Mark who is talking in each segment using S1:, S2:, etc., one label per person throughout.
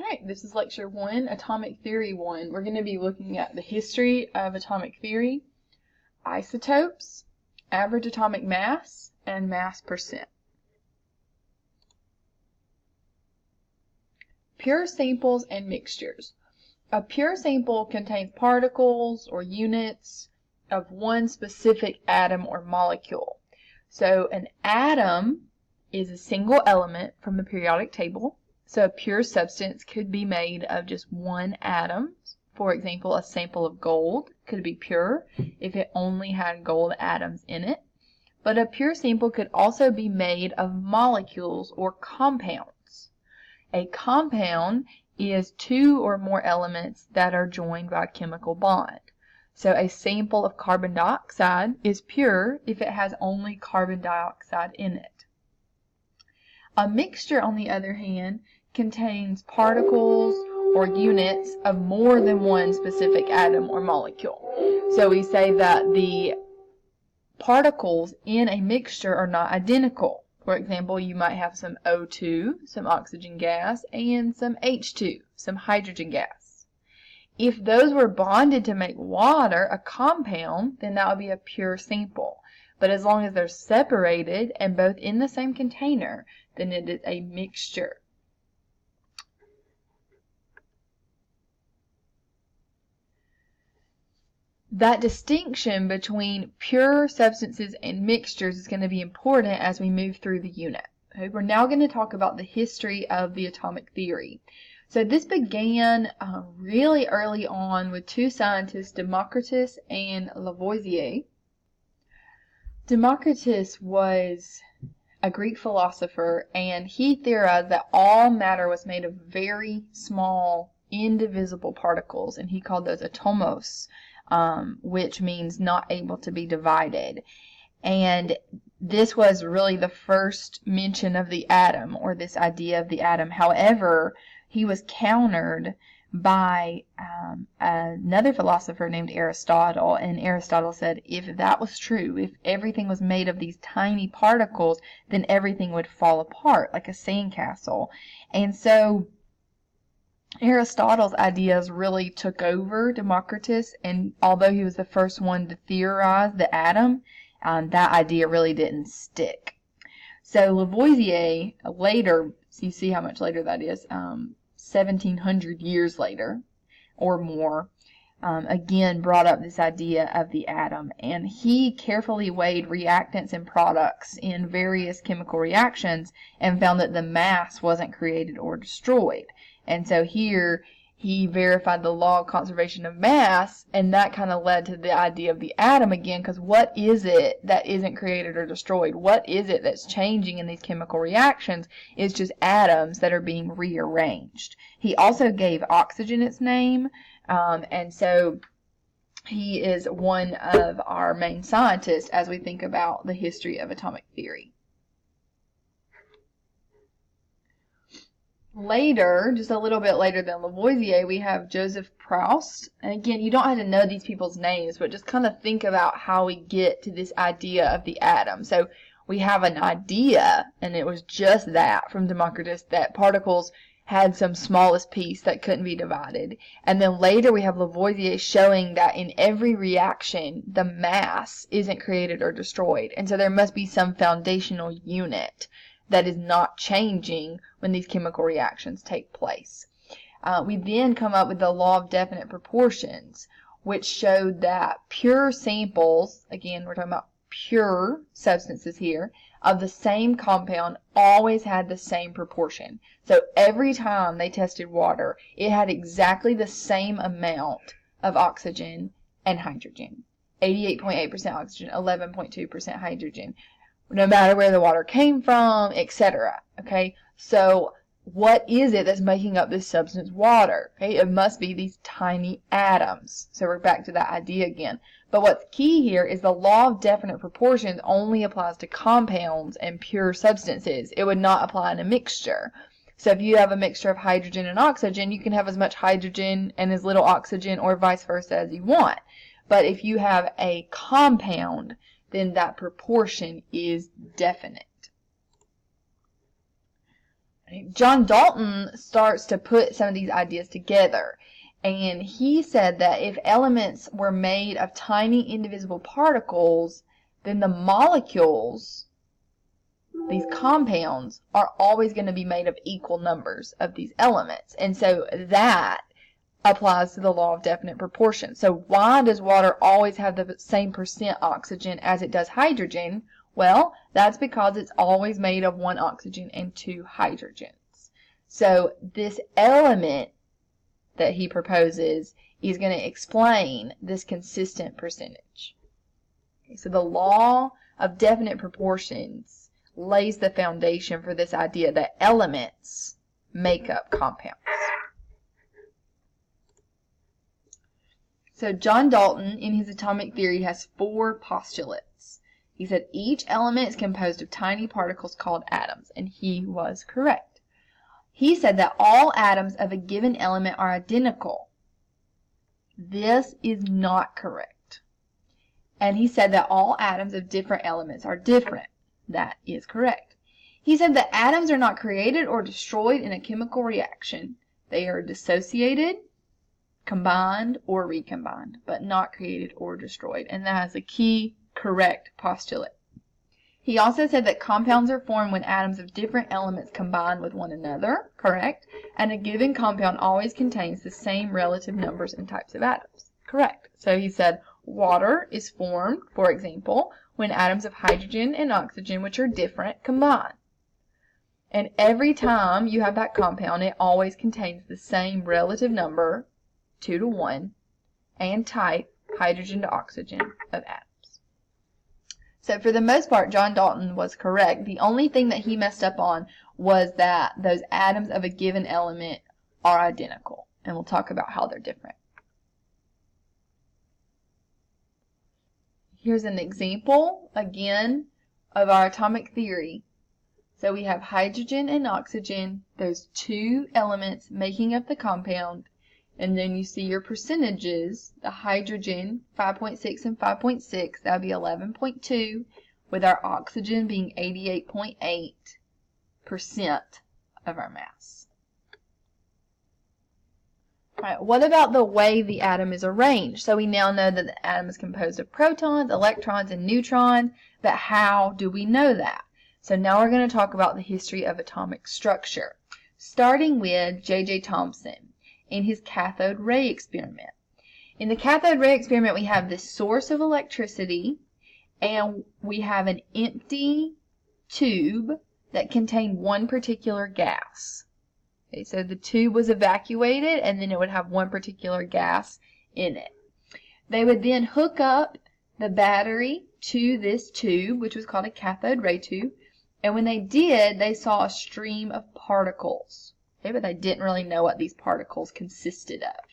S1: Alright, this is lecture 1, Atomic Theory 1. We're going to be looking at the history of atomic theory, isotopes, average atomic mass, and mass percent. Pure samples and mixtures. A pure sample contains particles or units of one specific atom or molecule. So an atom is a single element from the periodic table. So a pure substance could be made of just one atom. For example, a sample of gold could be pure if it only had gold atoms in it. But a pure sample could also be made of molecules or compounds. A compound is two or more elements that are joined by a chemical bond. So a sample of carbon dioxide is pure if it has only carbon dioxide in it. A mixture, on the other hand, contains particles or units of more than one specific atom or molecule. So we say that the particles in a mixture are not identical. For example, you might have some O2, some oxygen gas, and some H2, some hydrogen gas. If those were bonded to make water, a compound, then that would be a pure sample. But as long as they're separated and both in the same container, then it is a mixture. That distinction between pure substances and mixtures is going to be important as we move through the unit. Okay, we're now going to talk about the history of the atomic theory. So this began really early on with two scientists, Democritus and Lavoisier. Democritus was a Greek philosopher, and he theorized that all matter was made of very small, indivisible particles, and he called those atomos, which means not able to be divided. And this was really the first mention of the atom, or this idea of the atom. However, he was countered by another philosopher named Aristotle, and Aristotle said if that was true, if everything was made of these tiny particles, then everything would fall apart like a sandcastle. And so Aristotle's ideas really took over Democritus, and although he was the first one to theorize the atom, that idea really didn't stick. So Lavoisier later, so you see how much later that is, 1700 years later or more, again brought up this idea of the atom, and he carefully weighed reactants and products in various chemical reactions and found that the mass wasn't created or destroyed. And so here he verified the law of conservation of mass, and that kind of led to the idea of the atom again, because what is it that isn't created or destroyed? What is it that's changing in these chemical reactions? It's just atoms that are being rearranged. He also gave oxygen its name, and so he is one of our main scientists as we think about the history of atomic theory. Later, just a little bit later than Lavoisier, we have Joseph Proust. And again, you don't have to know these people's names, but just kind of think about how we get to this idea of the atom. So we have an idea, and it was just that from Democritus, that particles had some smallest piece that couldn't be divided. And then later we have Lavoisier showing that in every reaction, the mass isn't created or destroyed. And so there must be some foundational unit that is not changing when these chemical reactions take place. We then come up with the law of definite proportions, which showed that pure samples, again we're talking about pure substances here, of the same compound always had the same proportion. So every time they tested water, it had exactly the same amount of oxygen and hydrogen. 88.8% oxygen, 11.2% hydrogen. No matter where the water came from, etc. Okay, so what is it that's making up this substance water? Okay, it must be these tiny atoms. So we're back to that idea again. But what's key here is the law of definite proportions only applies to compounds and pure substances. It would not apply in a mixture. So if you have a mixture of hydrogen and oxygen, you can have as much hydrogen and as little oxygen, or vice versa, as you want. But if you have a compound, then that proportion is definite. John Dalton starts to put some of these ideas together, and he said that if elements were made of tiny indivisible particles, then the molecules, these compounds, are always going to be made of equal numbers of these elements. And so that applies to the law of definite proportion. So why does water always have the same percent oxygen as it does hydrogen? Well, that's because it's always made of 1 oxygen and 2 hydrogens. So this element that he proposes is going to explain this consistent percentage. Okay, so the law of definite proportions lays the foundation for this idea that elements make up compounds. So John Dalton, in his atomic theory, has 4 postulates. He said each element is composed of tiny particles called atoms, and he was correct. He said that all atoms of a given element are identical. This is not correct. And he said that all atoms of different elements are different. That is correct. He said that atoms are not created or destroyed in a chemical reaction. They are dissociated, combined, or recombined, but not created or destroyed. And that is a key correct postulate. He also said that compounds are formed when atoms of different elements combine with one another, correct, and a given compound always contains the same relative numbers and types of atoms, correct. So he said water is formed, for example, when atoms of hydrogen and oxygen, which are different, combine. And every time you have that compound, it always contains the same relative number, 2 to 1, and type, hydrogen to oxygen, of atoms. So for the most part, John Dalton was correct. The only thing that he messed up on was that those atoms of a given element are identical. And we'll talk about how they're different. Here's an example, again, of our atomic theory. So we have hydrogen and oxygen, those 2 elements making up the compound. And then you see your percentages, the hydrogen, 5.6 and 5.6, that would be 11.2, with our oxygen being 88.8% of our mass. All right, what about the way the atom is arranged? So we now know that the atom is composed of protons, electrons, and neutrons, but how do we know that? So now we're going to talk about the history of atomic structure, starting with J.J. Thomson in his cathode ray experiment. In the cathode ray experiment, we have this source of electricity, and we have an empty tube that contained one particular gas. Okay, so the tube was evacuated, and then it would have one particular gas in it. They would then hook up the battery to this tube, which was called a cathode ray tube, and when they did, they saw a stream of particles. Okay, but they didn't really know what these particles consisted of.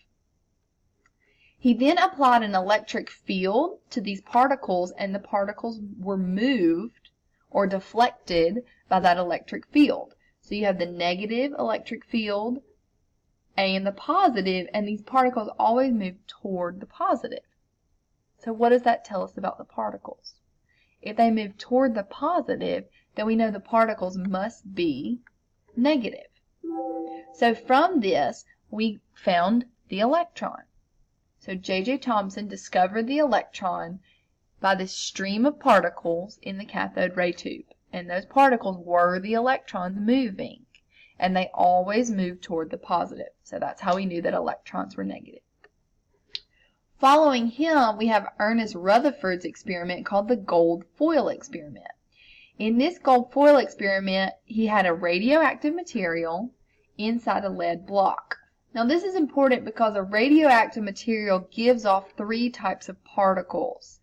S1: He then applied an electric field to these particles, and the particles were moved or deflected by that electric field. So you have the negative electric field and the positive, and these particles always move toward the positive. So what does that tell us about the particles? If they move toward the positive, then we know the particles must be negative. So from this, we found the electron. So J.J. Thomson discovered the electron by this stream of particles in the cathode ray tube. And those particles were the electrons moving. And they always moved toward the positive. So that's how we knew that electrons were negative. Following him, we have Ernest Rutherford's experiment called the gold foil experiment. In this gold foil experiment, he had a radioactive material inside a lead block. Now this is important because a radioactive material gives off 3 types of particles: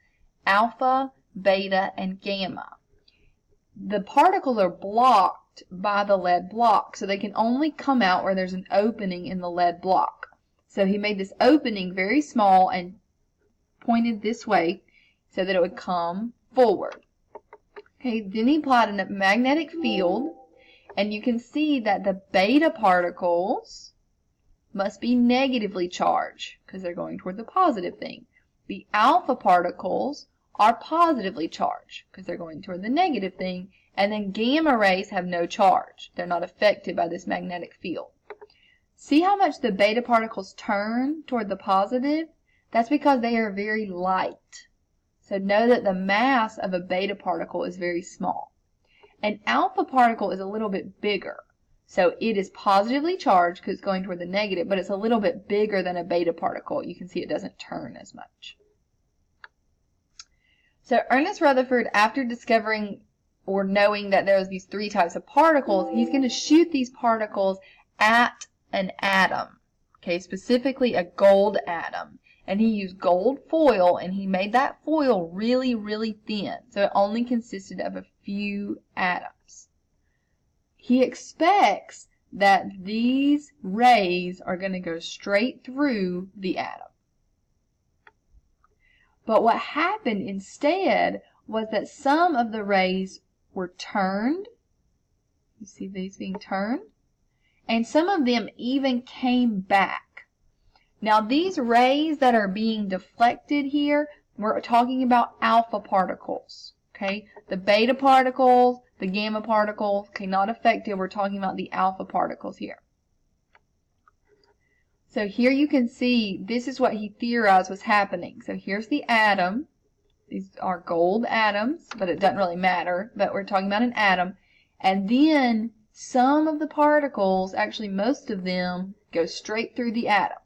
S1: alpha, beta, and gamma. The particles are blocked by the lead block, so they can only come out where there's an opening in the lead block. So he made this opening very small and pointed this way so that it would come forward. Okay, then he applied a magnetic field, and you can see that the beta particles must be negatively charged because they're going toward the positive thing. The alpha particles are positively charged because they're going toward the negative thing, And then gamma rays have no charge. They're not affected by this magnetic field. See how much the beta particles turn toward the positive? That's because they are very light. So know that the mass of a beta particle is very small. An alpha particle is a little bit bigger. So it is positively charged because it's going toward the negative, but it's a little bit bigger than a beta particle. You can see it doesn't turn as much. So Ernest Rutherford, after discovering or knowing that there's these three types of particles, he's going to shoot these particles at an atom, okay, specifically a gold atom. And he used gold foil, and he made that foil really, really thin, so it only consisted of a few atoms. He expects that these rays are going to go straight through the atom. But what happened instead was that some of the rays were turned. You see these being turned? And some of them even came back. Now these rays that are being deflected here, we're talking about alpha particles. Okay? The beta particles, the gamma particles, okay, not affected. We're talking about the alpha particles here. So here you can see this is what he theorized was happening. So here's the atom. These are gold atoms, but it doesn't really matter. But we're talking about an atom. And then some of the particles, actually most of them, go straight through the atom.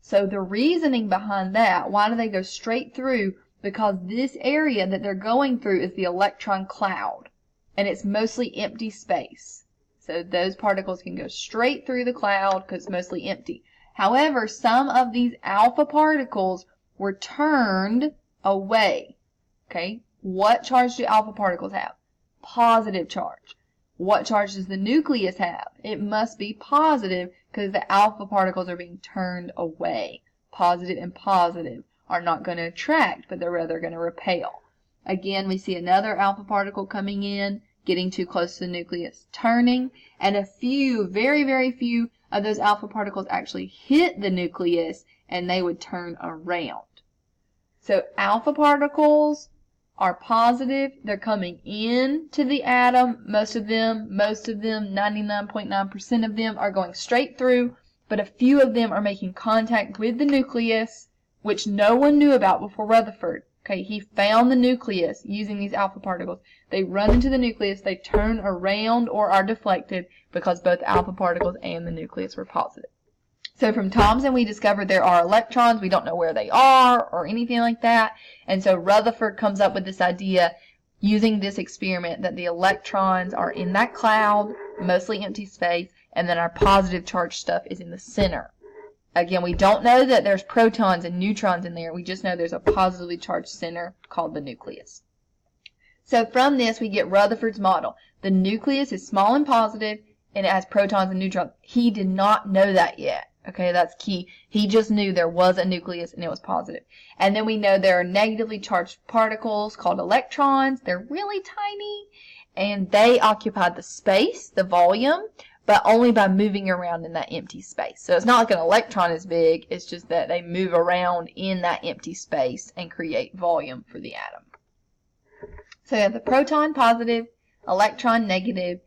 S1: So the reasoning behind that, why do they go straight through? Because this area that they're going through is the electron cloud. And it's mostly empty space. So those particles can go straight through the cloud because it's mostly empty. However, some of these alpha particles were turned away. Okay? What charge do alpha particles have? Positive charge. What charge does the nucleus have? It must be positive because the alpha particles are being turned away. Positive and positive are not going to attract, but they're rather going to repel. Again, we see another alpha particle coming in, getting too close to the nucleus, turning, and a few, very, very few of those alpha particles actually hit the nucleus, and they would turn around. So alpha particles are positive. They're coming into the atom. Most of them, 99.9% of them are going straight through, but a few of them are making contact with the nucleus, which no one knew about before Rutherford. Okay, he found the nucleus using these alpha particles. They run into the nucleus, they turn around or are deflected because both alpha particles and the nucleus were positive. So from Thomson we discovered there are electrons. We don't know where they are or anything like that. And so Rutherford comes up with this idea using this experiment that the electrons are in that cloud, mostly empty space, and then our positive charged stuff is in the center. Again, we don't know that there's protons and neutrons in there. We just know there's a positively charged center called the nucleus. So from this, we get Rutherford's model. The nucleus is small and positive, and it has protons and neutrons. He did not know that yet. Okay, that's key. He just knew there was a nucleus and it was positive. And then we know there are negatively charged particles called electrons. They're really tiny, and they occupy the space, the volume, but only by moving around in that empty space. So it's not like an electron is big, it's just that they move around in that empty space and create volume for the atom. So you have the proton positive, electron negative,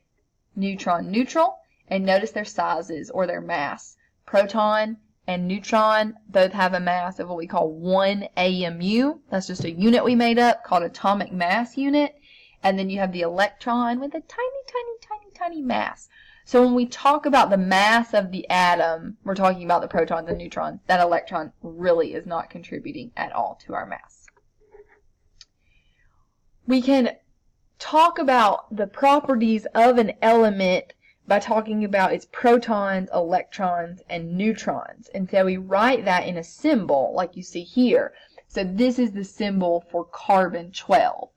S1: neutron neutral, and notice their sizes or their mass. Proton and neutron both have a mass of what we call 1 AMU. That's just a unit we made up called atomic mass unit. And then you have the electron with a tiny, tiny, tiny, tiny mass. So when we talk about the mass of the atom, we're talking about the protons and neutrons. That electron really is not contributing at all to our mass. We can talk about the properties of an element by talking about its protons, electrons, and neutrons. And so we write that in a symbol like you see here. So this is the symbol for carbon 12.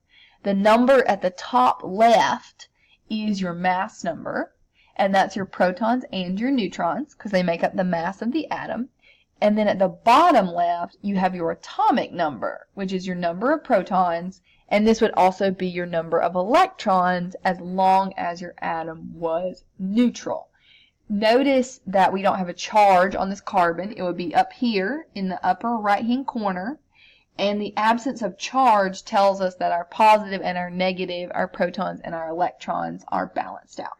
S1: The number at the top left is your mass number. And that's your protons and your neutrons, because they make up the mass of the atom. And then at the bottom left, you have your atomic number, which is your number of protons, and this would also be your number of electrons as long as your atom was neutral. Notice that we don't have a charge on this carbon. It would be up here in the upper right-hand corner. And the absence of charge tells us that our positive and our negative, our protons and our electrons, are balanced out.